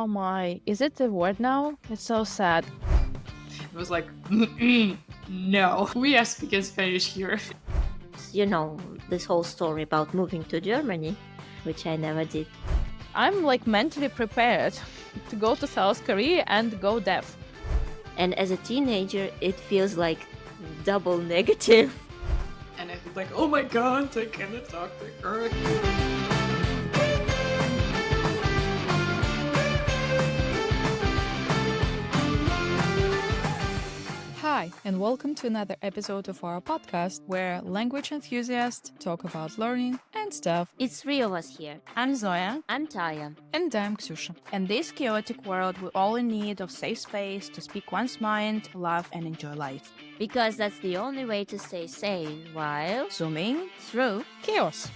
Oh my, is it the word now? It's so sad. It was like, no, we are speaking Spanish here. You know, this whole story about moving to Germany, which I never did. I'm like mentally prepared to go to South Korea and go deaf. And as a teenager, it feels like double negative. And I was like, oh my god, I cannot talk to her. Hi, and welcome to another episode of our podcast where language enthusiasts talk about learning and stuff. It's three of us here. I'm Zoya. I'm Taya. And I'm Ksusha. In this chaotic world, we're all in need of safe space to speak one's mind, laugh, and enjoy life. Because that's the only way to stay sane while Zooming through Chaos.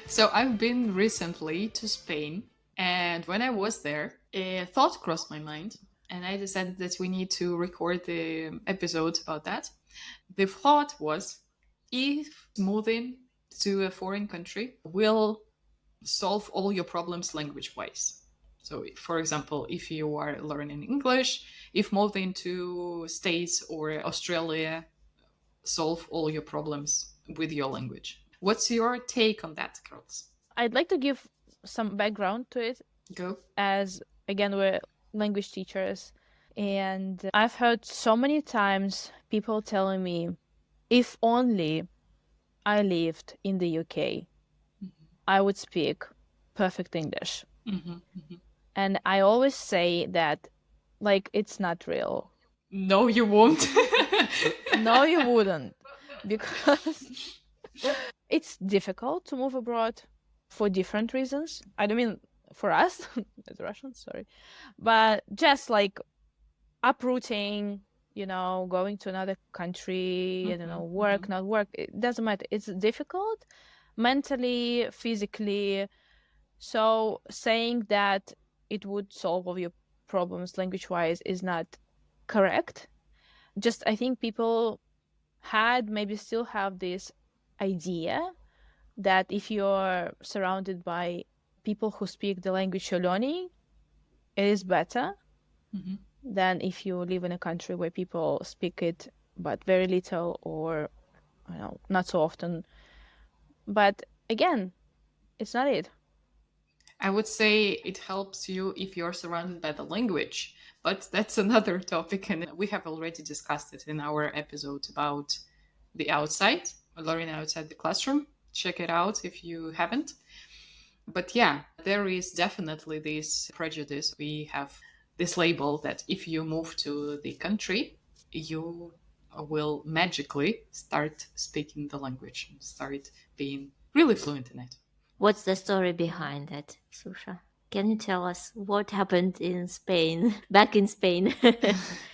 So I've been recently to Spain, and when I was there, a thought crossed my mind, and I decided that we need to record the episode about that. The thought was, if moving to a foreign country will solve all your problems language-wise. So, for example, if you are learning English, if moving to States or Australia solve all your problems with your language. What's your take on that, girls? I'd like to give some background to it. Go. As again, we're language teachers, and I've heard so many times people telling me, if only I lived in the UK, I would speak perfect English. And I always say that, like, it's not real. No, you won't. No, you wouldn't, because it's difficult to move abroad for different reasons. I don't mean for us as Russians, sorry, but just like uprooting, going to another country, I don't know, work, not work, it doesn't matter. It's difficult mentally, physically. So saying that it would solve all your problems language-wise is not correct. Just I think people maybe still have this idea that if you're surrounded by people who speak the language you're learning, it is better than if you live in a country where people speak it but very little or not so often. But again, it's not it. I would say it helps you if you're surrounded by the language, but that's another topic, and we have already discussed it in our episode about the outside, learning outside the classroom. Check it out if you haven't. But yeah, there is definitely this prejudice. We have this label that if you move to the country, you will magically start speaking the language and start being really fluent in it. What's the story behind that, Susha? Can you tell us what happened in Spain, back in Spain?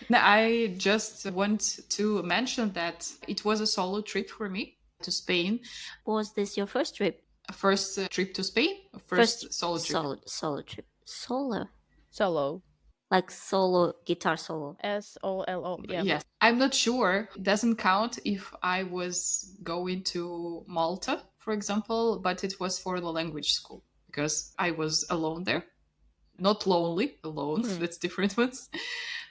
I just want to mention that it was a solo trip for me to Spain. Was this your first trip? First trip to Spain? First solo trip? Solo trip. Solo? Solo. Like solo, guitar solo. SOLO. Yeah. Yes. I'm not sure. It doesn't count if I was going to Malta, for example, but it was for the language school because I was alone there. Not lonely, alone. That's different ones.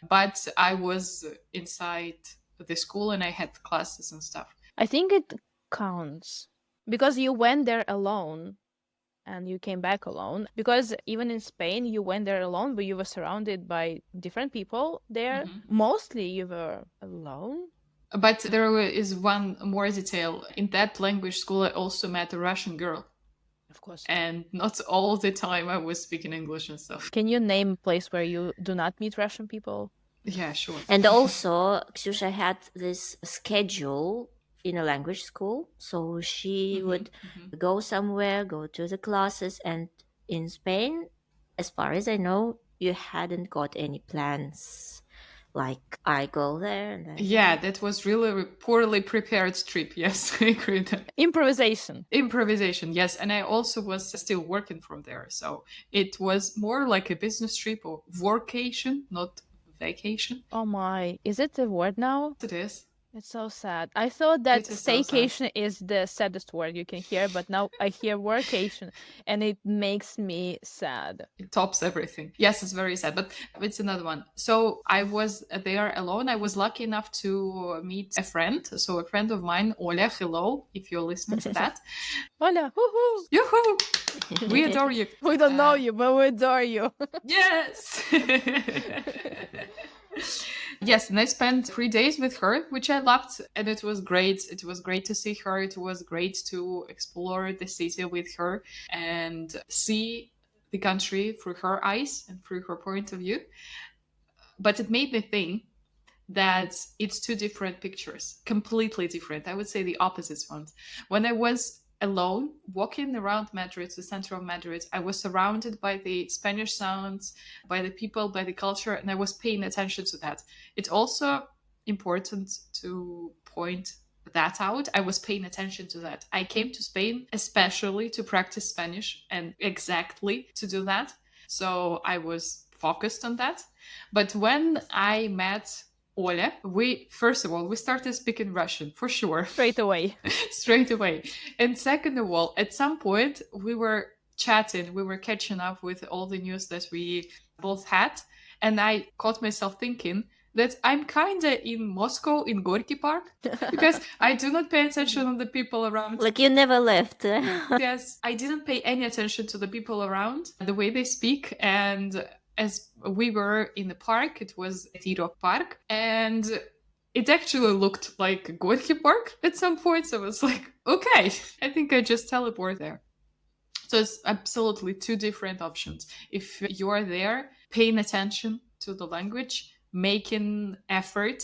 But I was inside the school and I had classes and stuff. I think it counts because you went there alone and you came back alone. Because even in Spain, you went there alone, but you were surrounded by different people there. Mostly you were alone. But there is one more detail. In that language school, I also met a Russian girl. Of course. And not all the time I was speaking English and stuff. Can you name a place where you do not meet Russian people? Yeah, sure. And also, Ksusha had this schedule in a language school. So she would go somewhere, go to the classes. And in Spain, as far as I know, you hadn't got any plans. Like, I go there. And then... Yeah, that was really a poorly prepared trip. Yes, I agree with that. Improvisation, yes. And I also was still working from there. So it was more like a business trip or workation, not vacation. Oh my, is it a word now? It is. It's so sad. I thought that It is so sad. staycation is the saddest word you can hear, but now I hear workation and it makes me sad. It tops everything. Yes, it's very sad, but it's another one. So I was there alone. I was lucky enough to meet a friend. So a friend of mine, Oля, hello, if you're listening to that. Hola, woohoo! Yoo-hoo! We adore you. We don't know you, but we adore you. Yes! Yes, and I spent 3 days with her, which I loved, and it was great. It was great to see her. It was great to explore the city with her and see the country through her eyes and through her point of view. But it made me think that it's two different pictures, completely different. I would say the opposite ones. When I was alone, walking around Madrid, the center of Madrid, I was surrounded by the Spanish sounds, by the people, by the culture, and I was paying attention to that. It's also important to point that out. I was paying attention to that. I came to Spain especially to practice Spanish and exactly to do that. So I was focused on that. But when I met Oля, we started speaking Russian for sure. Straight away. Straight away. And second of all, at some point we were chatting, we were catching up with all the news that we both had. And I caught myself thinking that I'm kind of in Moscow in Gorky Park because I do not pay attention to the people around. Like you never left. Yes, I didn't pay any attention to the people around, the way they speak. And as we were in the park, it was T-Rock Park, and it actually looked like Gorky Park at some point. So I was like, okay, I think I just teleport there. So it's absolutely two different options. If you are there, paying attention to the language, making effort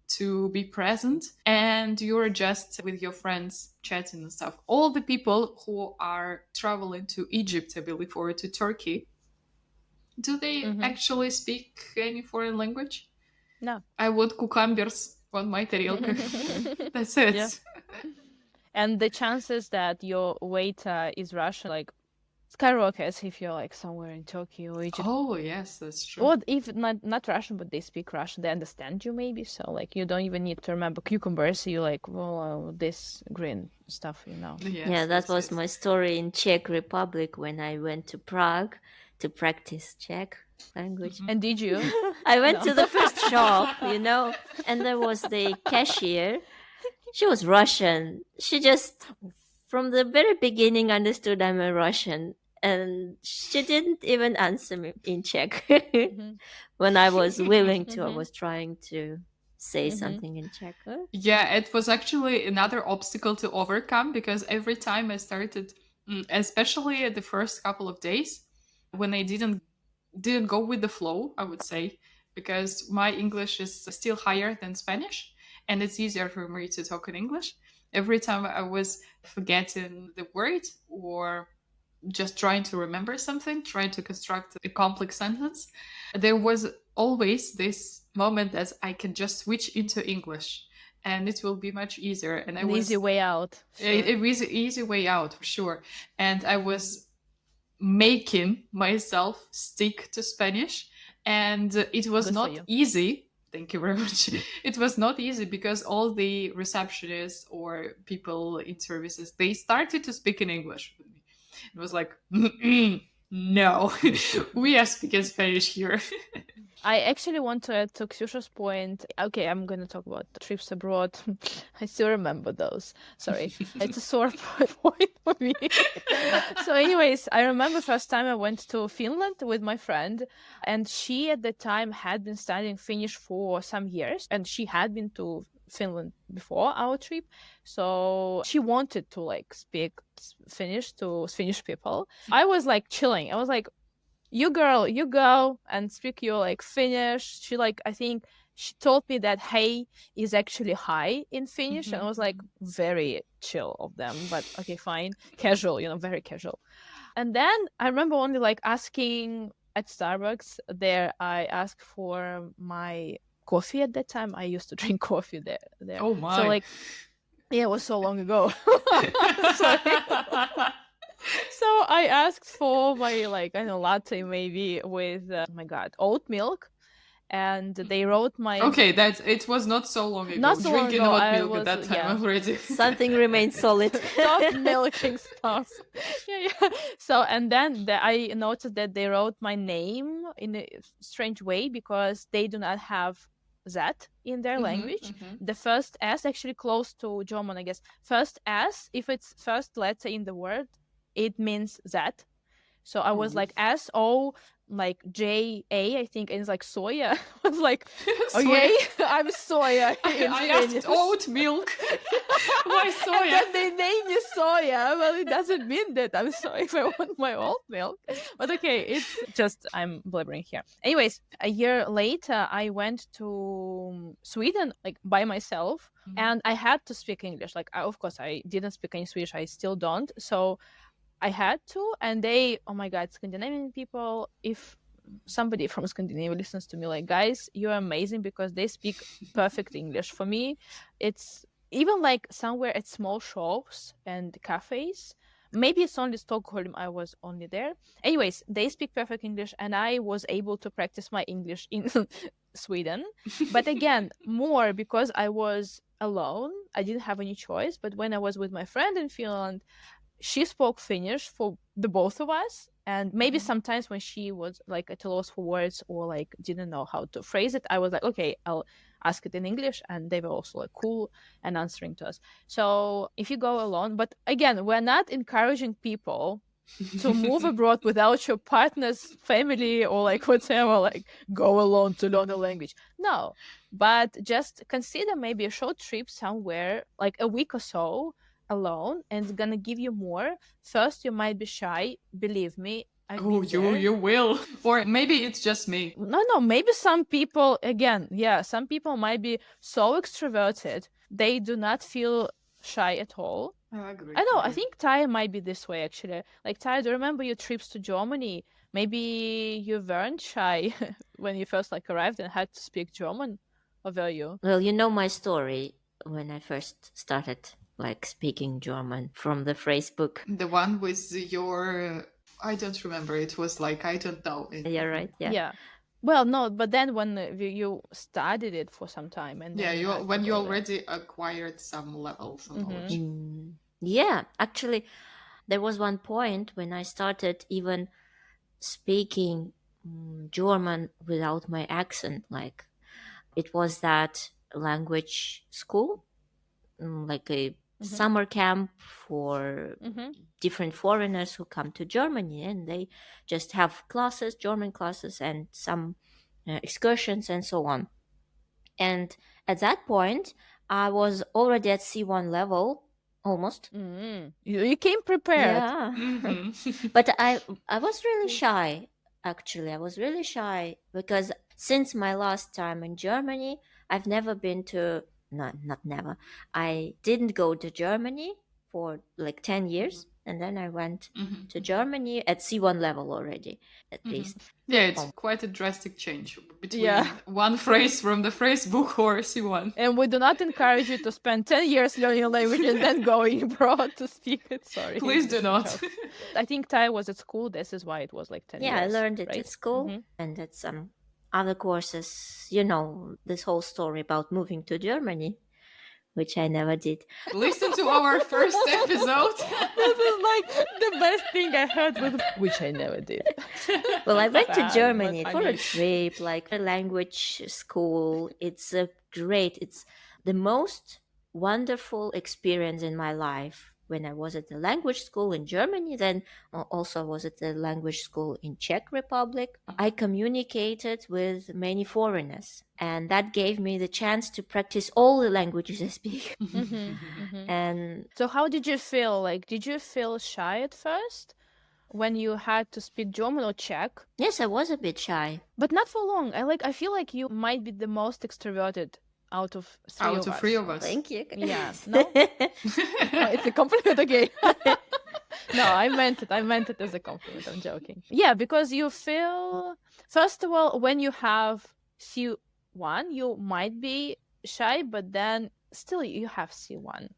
to be present, and you're just with your friends chatting and stuff. All the people who are traveling to Egypt, I believe, or to Turkey, do they actually speak any foreign language? No. I want cucumbers on my тарелка. That's it. Yeah. And the chances that your waiter is Russian, like, skyrockets if you're like somewhere in Turkey or Egypt. Oh, yes, that's true. Or if not Russian, but they speak Russian, they understand you maybe. So like you don't even need to remember cucumbers. You like, well, this green stuff, you know. Yes, Yeah, that that's was it. my story in Czech Republic when I went to Prague to practice Czech language. And did you? I went No. to the first shop, and there was the cashier. She was Russian. She just, from the very beginning, understood I'm a Russian. And she didn't even answer me in Czech. When I was willing to, I was trying to say something in Czech. Yeah, it was actually another obstacle to overcome because every time I started, especially at the first couple of days, when I didn't go with the flow, I would say, because my English is still higher than Spanish and it's easier for me to talk in English. Every time I was forgetting the word or just trying to remember something, trying to construct a complex sentence, there was always this moment that I can just switch into English and it will be much easier. And An easy way out. It was an easy way out, for sure. And I was making myself stick to Spanish, and it was Good for not you. easy. Thank you very much. It was not easy because all the receptionists or people in services, they started to speak in English with me. It was like, no, we are speaking Spanish here. I actually want to add to Ksyusha's point. Okay, I'm going to talk about the trips abroad. I still remember those. Sorry. It's a sore point for me. So anyways, I remember first time I went to Finland with my friend, and she at the time had been studying Finnish for some years, and she had been to Finland before our trip. So she wanted to like speak Finnish to Finnish people. I was like chilling. I was like, you girl, you go and speak your like Finnish. She like, I think she told me that hey is actually hi in Finnish, and I was like, very chill of them, but okay, fine, casual, very casual. And then I remember only like asking at Starbucks there, I asked for my coffee at that time. I used to drink coffee there. Oh my. So like, yeah, it was so long ago. So I asked for my like, I don't know, latte maybe with, oh my God, oat milk and they wrote my Okay, it was not so long ago. Not so long Drinking ago, hot I milk was- at that time yeah. already. Something remains solid. Stop milking stuff. Yeah. So, and then I noticed that they wrote my name in a strange way because they do not have that in their language. The first S, actually close to German, I guess. First S, if it's first letter in the word, it means that. So I was like S-O, like J-A, I think, and it's like soya. I was like, okay, I'm soya. in I Spanish. asked oat milk. Why And soya? then they name me soya. Well, it doesn't mean that I'm sorry if I want my oat milk. But okay, it's just I'm blabbering here. Anyways, a year later, I went to Sweden, like by myself, and I had to speak English. Like, of course, I didn't speak any Swedish. I still don't. So I had to, and they, oh my God, Scandinavian people, if somebody from Scandinavia listens to me, like, guys, you're amazing because they speak perfect English. For me, it's even like somewhere at small shops and cafes. Maybe it's only Stockholm, I was only there. Anyways, they speak perfect English, and I was able to practice my English in Sweden. But again, more because I was alone. I didn't have any choice. But when I was with my friend in Finland, she spoke Finnish for the both of us, and maybe sometimes when she was like at a loss for words or like didn't know how to phrase it, I was like, okay, I'll ask it in English, and they were also like cool and answering to us. So if you go alone, but again, we're not encouraging people to move abroad without your partner's family or like whatever, like go alone to learn a language. No, but just consider maybe a short trip somewhere, like a week or so, alone, and it's gonna give you more. First, you might be shy. Believe me, I've been there. You will. Or maybe it's just me. No, maybe some people, again, yeah, some people might be so extroverted they do not feel shy at all. I agree. I know, I think Ty might be this way actually. Like, Ty, do you remember your trips to Germany? Maybe you weren't shy when you first like arrived and had to speak German, or were you? Well, you know my story when I first started like speaking German from the phrase book. The one with your, I don't remember. It was like, I don't know. Yeah, right. Yeah. Well, no, but then when you studied it for some time, and Yeah, then you had to when you go there. already acquired some levels of knowledge. Yeah, actually, there was one point when I started even speaking German without my accent. Like, it was that language school, like a summer camp for different foreigners who come to Germany, and they just have classes, German classes, and some excursions and so on. And at that point, I was already at C1 level, almost. You came prepared. Yeah. But I was really shy, actually. I was really shy because since my last time in Germany, I've never been to, not never, I didn't go to Germany for like 10 years. And then I went to Germany at C1 level already, at least. Yeah, it's quite a drastic change between one phrase from the phrase book or C1. And we do not encourage you to spend 10 years learning a language and then going abroad to speak it. Sorry. Please do not. I think Thai was at school. This is why it was like 10 years. Yeah, I learned it right? at school and at some other courses. You know, this whole story about moving to Germany, which I never did. Listen to our first episode. This is like the best thing I heard with which I never did. Well, I went to Sad, Germany but for a funny. trip, like a language school. It's it's the most wonderful experience in my life. When I was at the language school in Germany, then also was at the language school in Czech Republic, I communicated with many foreigners, and that gave me the chance to practice all the languages I speak. And So how did you feel? Like, did you feel shy at first when you had to speak German or Czech? yes, I was a bit shy. But not for long. I feel like you might be the most extroverted out of three of us. Thank you. Yeah. No? Oh, it's a compliment, okay. No, I meant it as a compliment. I'm joking. Yeah, because you feel, first of all, when you have C1, you might be shy, but then still you have C1,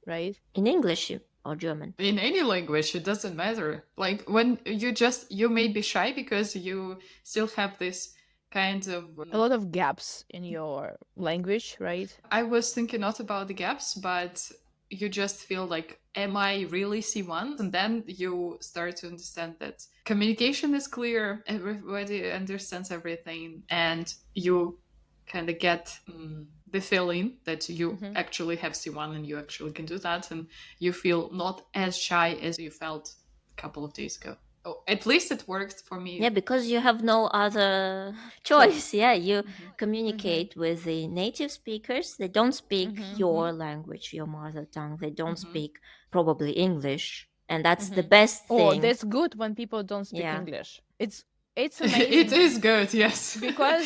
right? In English or German? In any language, it doesn't matter. Like when you may be shy because you still have this kind of A lot of gaps in your language, right? I was thinking not about the gaps, but you just feel like, am I really C1? And then you start to understand that communication is clear, everybody understands everything, and you kind of get the feeling that you actually have C1 and you actually can do that, and you feel not as shy as you felt a couple of days ago. Oh, at least it worked for me. Yeah, because you have no other choice. Yeah, you communicate with the native speakers. They don't speak your language, your mother tongue. They don't speak probably English. And that's the best Oh, thing. that's good when people don't speak Yeah. English. It's amazing. It is good, yes. Because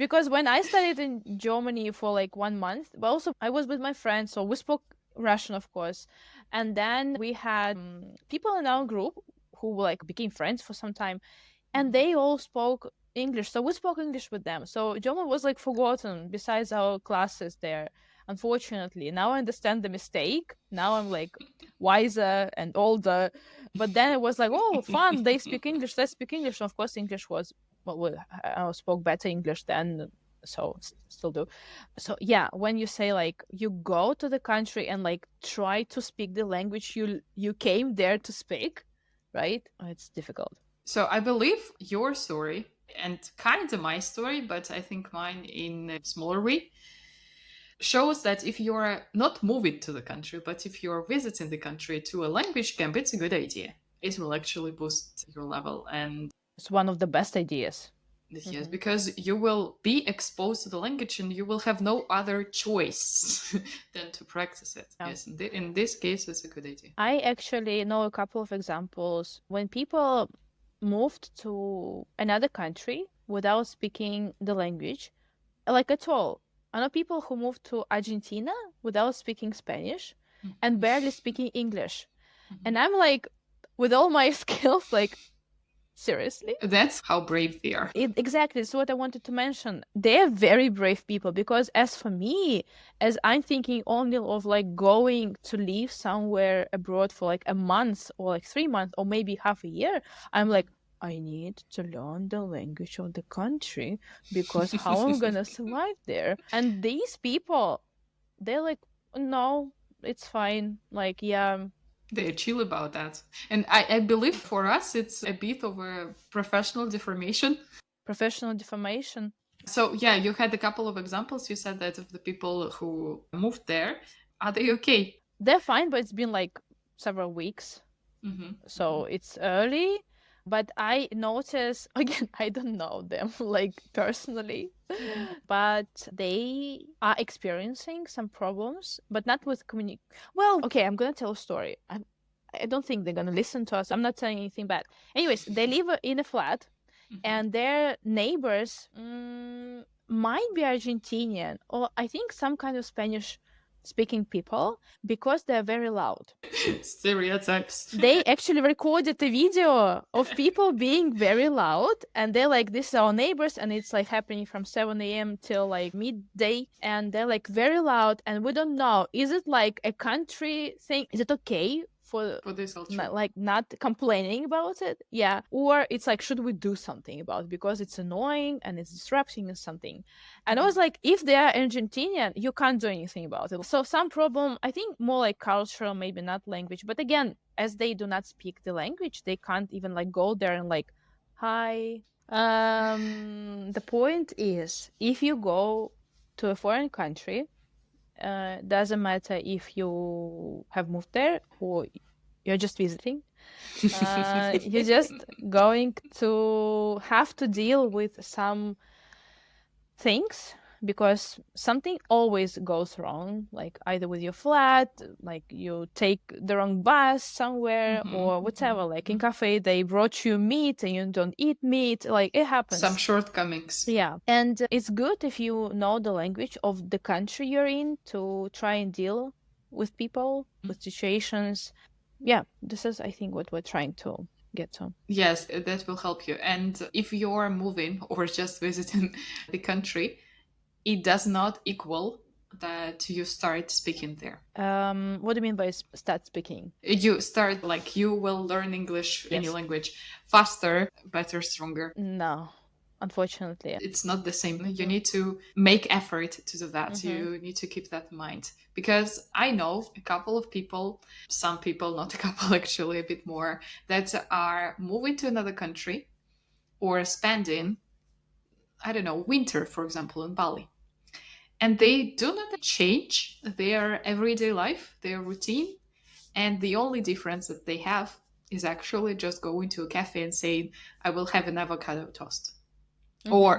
because when I studied in Germany for like 1 month, but also I was with my friends, so we spoke Russian, of course, and then we had people in our group who like became friends for some time, and they all spoke English, so we spoke English with them. So German was like forgotten besides our classes there. Unfortunately, now I understand the mistake. Now I'm like wiser and older. But then it was like, oh, fun! They speak English. Let's speak English. And of course, English was I spoke better English then, so still do. So yeah, when you say like you go to the country and like try to speak the language you came there to speak, right? It's difficult. So I believe your story and kind of my story, but I think mine in a smaller way, shows that if you're not moving to the country, but if you're visiting the country to a language camp, it's a good idea. It will actually boost your level, and it's one of the best ideas. Yes, because you will be exposed to the language and you will have no other choice than to practice it. Yeah. Yes, in this case, it's a good idea. I actually know a couple of examples when people moved to another country without speaking the language, like at all. I know people who moved to Argentina without speaking Spanish and barely speaking English. And I'm like, with all my skills, like, seriously? That's how brave they are. Exactly. It's what I wanted to mention. They're very brave people, because as for me, as I'm thinking only of like going to live somewhere abroad for like a month or like 3 months or maybe half a year, I'm like, I need to learn the language of the country, because how am I gonna survive there? And these people, they're like, no, it's fine. Like, yeah. They're chill about that. And I believe for us, it's a bit of a professional deformation. Professional deformation. So, yeah, you had a couple of examples. You said that of the people who moved there. Are they okay? They're fine, but it's been like several weeks. So it's early. But I notice, again, I don't know them like personally, but they are experiencing some problems, but not with Well, okay, I'm going to tell a story. I don't think they're going to listen to us. I'm not saying anything bad. Anyways, they live in a flat and their neighbors might be Argentinian or I think some kind of Spanish speaking people, because they're very loud. Stereotypes. They actually recorded a video of people being very loud, and they're like, this is our neighbors, and it's like happening from 7 a.m. till like midday, and they're like very loud, and we don't know, is it like a country thing? Is it okay for this culture, like not complaining about it? Yeah. Or it's like, should we do something about it because it's annoying and it's disrupting or something? And I was like, if they are Argentinian, you can't do anything about it. So some problem, I think more like cultural, maybe not language. But again, as they do not speak the language, they can't even like go there and like, hi. The point is, if you go to a foreign country, doesn't matter if you have moved there or you're just visiting, you're just going to have to deal with some things, because something always goes wrong, like either with your flat, like you take the wrong bus somewhere or whatever, like in cafe they brought you meat and you don't eat meat, like it happens. Some shortcomings. Yeah. And it's good if you know the language of the country you're in to try and deal with people, with situations. Yeah, this is, I think, what we're trying to get to. Yes, that will help you. And if you're moving or just visiting the country, it does not equal that you start speaking there. What do you mean by start speaking? You start, like, you will learn English, any language, faster, better, stronger. No. unfortunately. It's not the same. You need to make effort to do that. Mhm. You need to keep that in mind. Because I know a couple of people, some people, not a couple actually, a bit more, that are moving to another country or spending, I don't know, winter, for example, in Bali. And they do not change their everyday life, their routine. And the only difference that they have is actually just going to a cafe and saying, I will have an avocado toast. Mhm. Or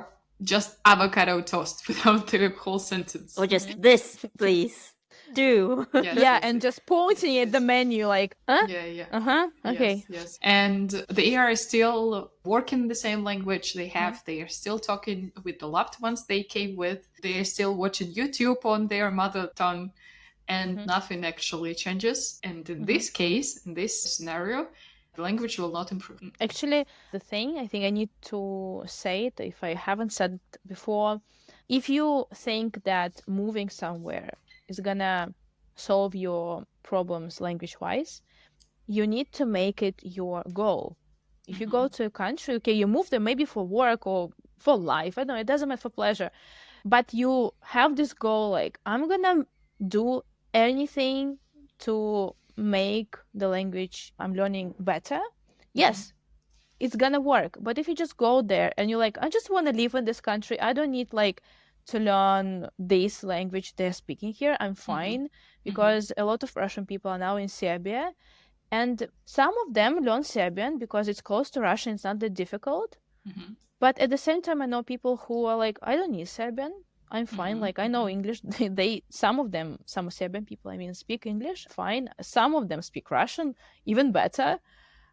just avocado toast without the whole sentence. Or just this, please. Do. Yes, Yeah, yes, and yes. just pointing at the menu like, huh? Yeah, yeah. Uh-huh. Okay. Yes. And they are still working the same language they have. They are still talking with the loved ones they came with. They are still watching YouTube on their mother tongue, and nothing actually changes. And in this case, in this scenario, the language will not improve. Actually, the thing, I think I need to say it if I haven't said it before. If you think that moving somewhere is gonna solve your problems language-wise, you need to make it your goal. If you go to a country, okay, you move there maybe for work or for life, I don't know, it doesn't matter, for pleasure. But you have this goal like, I'm gonna do anything to make the language I'm learning better. Yes, it's gonna work. But if you just go there and you're like, I just want to live in this country, I don't need like to learn this language they're speaking here, I'm fine. Because a lot of Russian people are now in Serbia, and some of them learn Serbian because it's close to Russian, it's not that difficult. But at the same time, I know people who are like, I don't need Serbian, I'm fine. Like, I know English. Some of them, some Serbian people, I mean, speak English, fine. Some of them speak Russian, even better.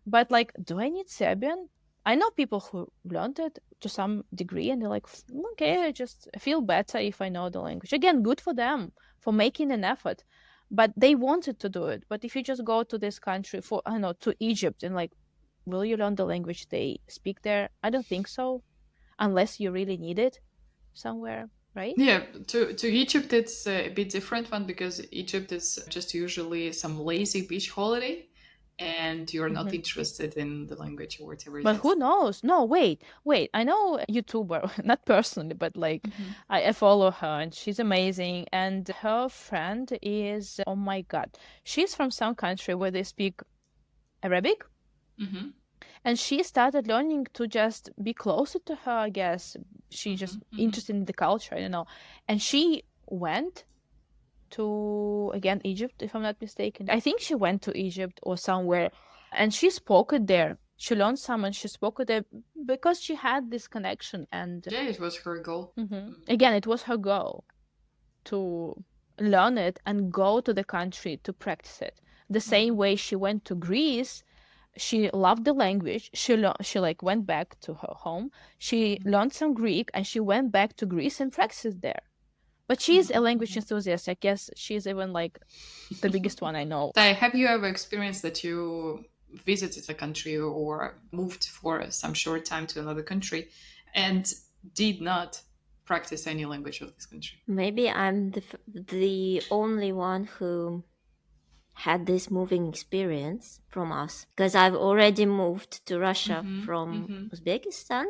But like, do I need Serbian? I know people who learned it to some degree, and they're like, okay, I just feel better if I know the language. Again, good for them for making an effort. But they wanted to do it. But if you just go to this country for, I don't know, to Egypt, and like, will you learn the language they speak there? I don't think so, unless you really need it somewhere, right? Yeah, to Egypt it's a bit different one, because Egypt is just usually some lazy beach holiday, and you're not interested in the language or whatever it But is. who knows? No, wait. I know a YouTuber, not personally, but like I follow her and she's amazing. And her friend is, oh my God, she's from some country where they speak Arabic. And she started learning to just be closer to her, I guess. She just interested in the culture, I don't know. And she went to, again, Egypt, if I'm not mistaken. I think she went to Egypt or somewhere, and she spoke it there. She learned some and she spoke it there because she had this connection. And Yeah, it was her goal. again, it was her goal to learn it and go to the country to practice it. The same way she went to Greece, she loved the language. She like went back to her home. She learned some Greek and she went back to Greece and practiced there. But she's a language enthusiast. I guess she's even like the biggest one I know. Have you ever experienced that you visited a country or moved for some short time to another country and did not practice any language of this country? Maybe I'm the only one who had this moving experience from us, because I've already moved to Russia from Uzbekistan.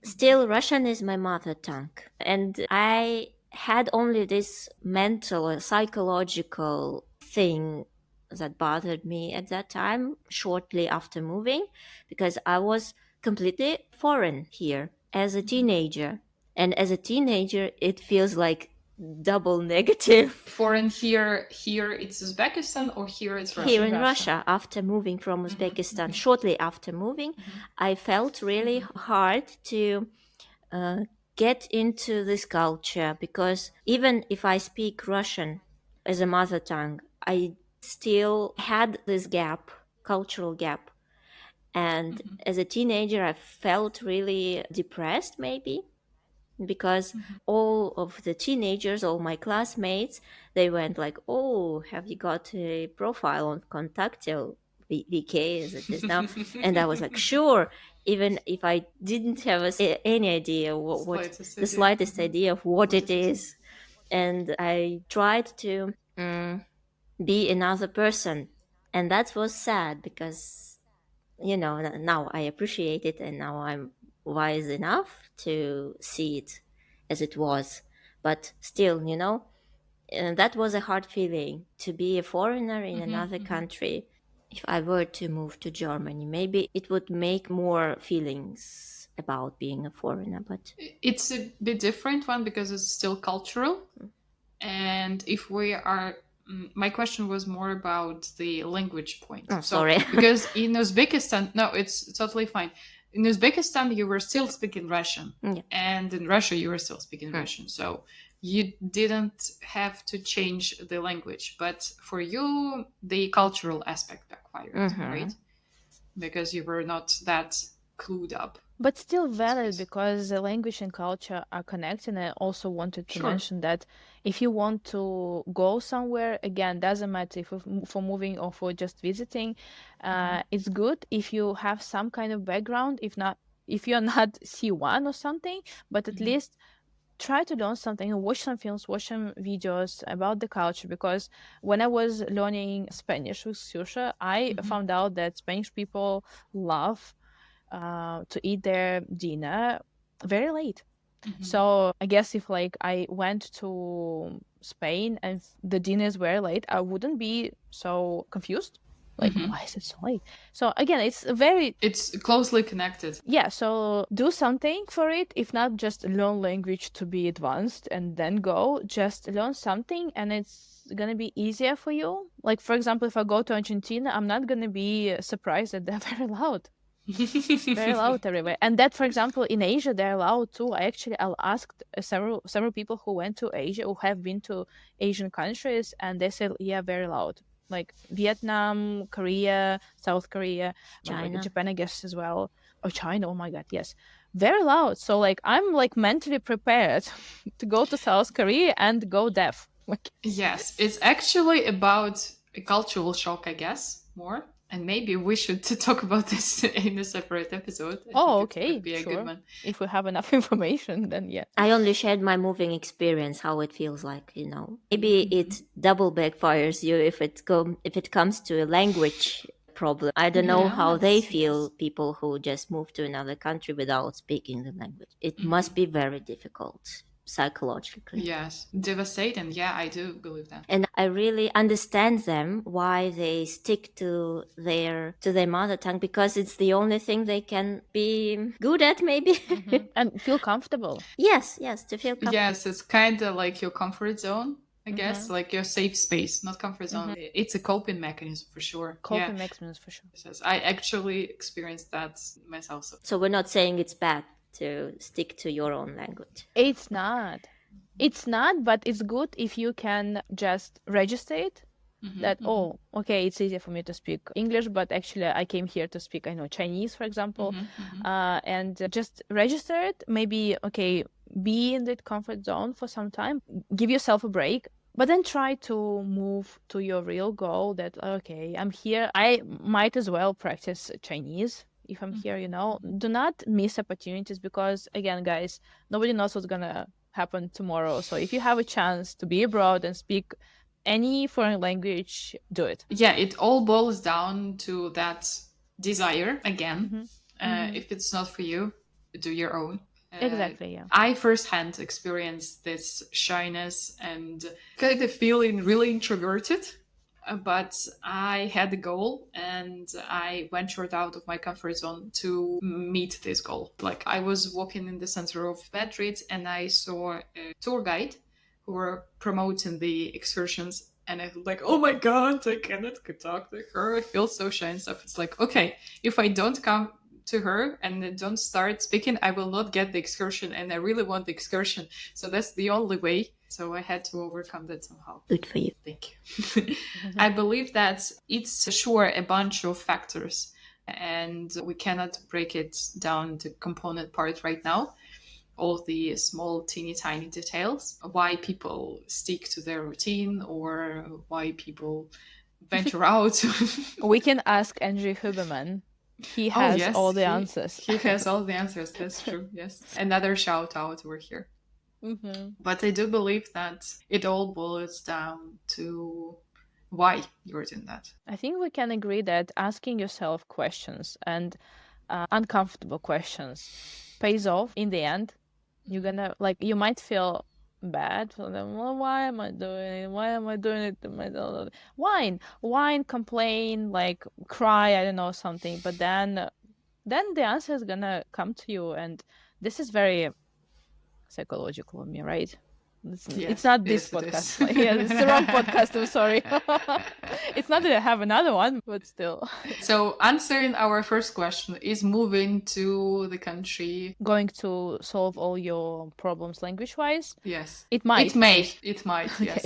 Still, Russian is my mother tongue, and I had only this mental or psychological thing that bothered me at that time shortly after moving, because I was completely foreign here as a teenager, and as a teenager it feels like double negative. Foreign here it's Uzbekistan, or here it's Russia? Here in Russia, after moving from Uzbekistan, shortly after moving, I felt really hard to get into this culture, because even if I speak Russian as a mother tongue, I still had this gap, cultural gap. And as a teenager, I felt really depressed, maybe, because all of the teenagers, all my classmates, they went like, oh, have you got a profile on Contactil, VK as it is now? And I was like, sure, even if I didn't have any idea what the slightest idea of what it is. And I tried to be another person, and that was sad, because now I appreciate it, and now I'm wise enough to see it as it was. But still, and that was a hard feeling to be a foreigner in another country. If I were to move to Germany, maybe it would make more feelings about being a foreigner. But It's a bit different one because it's still cultural. And if we are, my question was more about the language point. Oh, sorry. Because in Uzbekistan, no, it's totally fine. In Uzbekistan, you were still speaking Russian. Yeah. And in Russia, you were still speaking Russian. So you didn't have to change the language. But for you, the cultural aspect backfired, right? Because you were not that clued up. But still valid because the language and culture are connected. And I also wanted to mention that if you want to go somewhere, again, doesn't matter if for moving or for just visiting, it's good if you have some kind of background. If you're not C1 or something, but at least try to learn something, watch some films, watch some videos about the culture. Because when I was learning Spanish with Ksusha, I found out that Spanish people love to eat their dinner very late. So I guess if I went to Spain and the dinners were late, I wouldn't be so confused. Why is it so late? So again, it's closely connected. Yeah, so do something for it. If not, just learn language to be advanced and then go. Just learn something and it's gonna be easier for you. Like, for example, if I go to Argentina, I'm not gonna be surprised that they're very loud. Very loud everywhere. And that, for example, in Asia they're loud too. I asked several people who went to Asia, who have been to Asian countries, and they said, yeah, very loud. Like Vietnam, Korea, South Korea, China, Japan, I guess as well, or China. Oh my God, yes, very loud. So I'm mentally prepared to go to South Korea and go deaf. Yes, it's actually about a cultural shock, I guess, more. And maybe we should talk about this in a separate episode. Okay, could be a sure. good one. If we have enough information, then yeah. I only shared my moving experience, how it feels like, Maybe it double backfires you if it comes to a language problem. I don't know how they feel, people who just move to another country without speaking the language. It must be very difficult psychologically. Yes, devastating. Yeah, I do believe that. And I really understand them why they stick to their mother tongue, because it's the only thing they can be good at, maybe. And feel comfortable. Yes, to feel comfortable. Yes, it's kind of like your comfort zone, I guess, like your safe space, not comfort zone. It's a coping mechanism for sure. Coping mechanism for sure. I actually experienced that myself. So we're not saying it's bad to stick to your own language. It's not, but it's good if you can just register it. That, oh, okay, it's easier for me to speak English, but actually I came here to speak, Chinese, for example, and just register it. Maybe, okay, be in that comfort zone for some time, give yourself a break, but then try to move to your real goal that, okay, I'm here, I might as well practice Chinese if I'm here, Do not miss opportunities because, again, guys, nobody knows what's gonna happen tomorrow. So if you have a chance to be abroad and speak any foreign language, do it. Yeah, it all boils down to that desire again. If it's not for you, do your own. Exactly, yeah. I firsthand experienced this shyness and kind of feeling really introverted. But I had the goal and I ventured out of my comfort zone to meet this goal. Like, I was walking in the center of Madrid and I saw a tour guide who were promoting the excursions. And I was like, oh my God, I cannot talk to her. I feel so shy and stuff. It's like, okay, if I don't come to her and don't start speaking, I will not get the excursion. And I really want the excursion. So that's the only way. So I had to overcome that somehow. Good for you. Thank you. I believe that it's sure a bunch of factors and we cannot break it down to component part right now. All the small, teeny tiny details, why people stick to their routine or why people venture out. We can ask Andrew Huberman. He has all the answers. He has all the answers. That's true. Yes. Another shout out. We're here. But I do believe that it all boils down to why you're doing that. I think we can agree that asking yourself questions and uncomfortable questions pays off in the end. You're gonna, like, you might feel bad for them. Well, why am I doing it? Why am I doing it to myself? Whine, complain, like cry, I don't know, something. But then the answer is gonna come to you, and this is very psychological of me, right? It's not this podcast. Yeah, it's the wrong podcast. I'm sorry. It's not that I have another one, but still. So answering our first question, is moving to the country Going to solve all your problems language-wise? Yes. It might. It might, yes.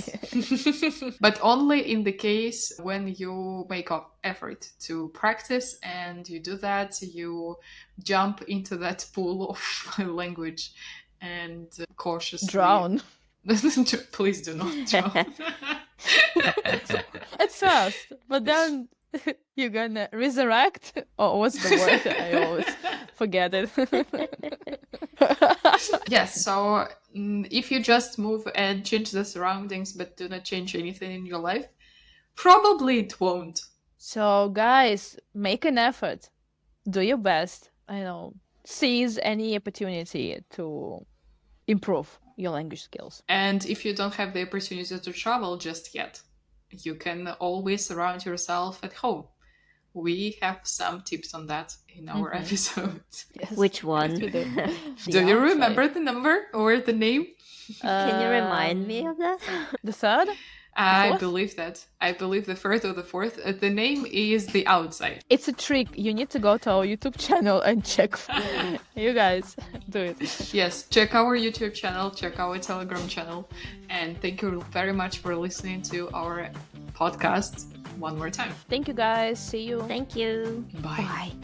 But only in the case when you make up effort to practice, and you do that, you jump into that pool of language and cautiously Drown. Please do not drown. At first, but then you're gonna resurrect. Oh, what's the word? I always forget it. Yes, so if you just move and change the surroundings but do not change anything in your life, probably it won't. So, guys, make an effort. Do your best. I know. Seize any opportunity to improve your language skills. And if you don't have the opportunity to travel just yet, you can always surround yourself at home. We have some tips on that in our episode. Yes. Which one? Do you remember the number or the name? Can you remind me of that? The third? I believe that. I believe the third or the fourth. The name is The Outside. It's a trick. You need to go to our YouTube channel and check. You guys, do it. Yes, check our YouTube channel, check our Telegram channel. And thank you very much for listening to our podcast one more time. Thank you, guys. See you. Thank you. Bye. Bye.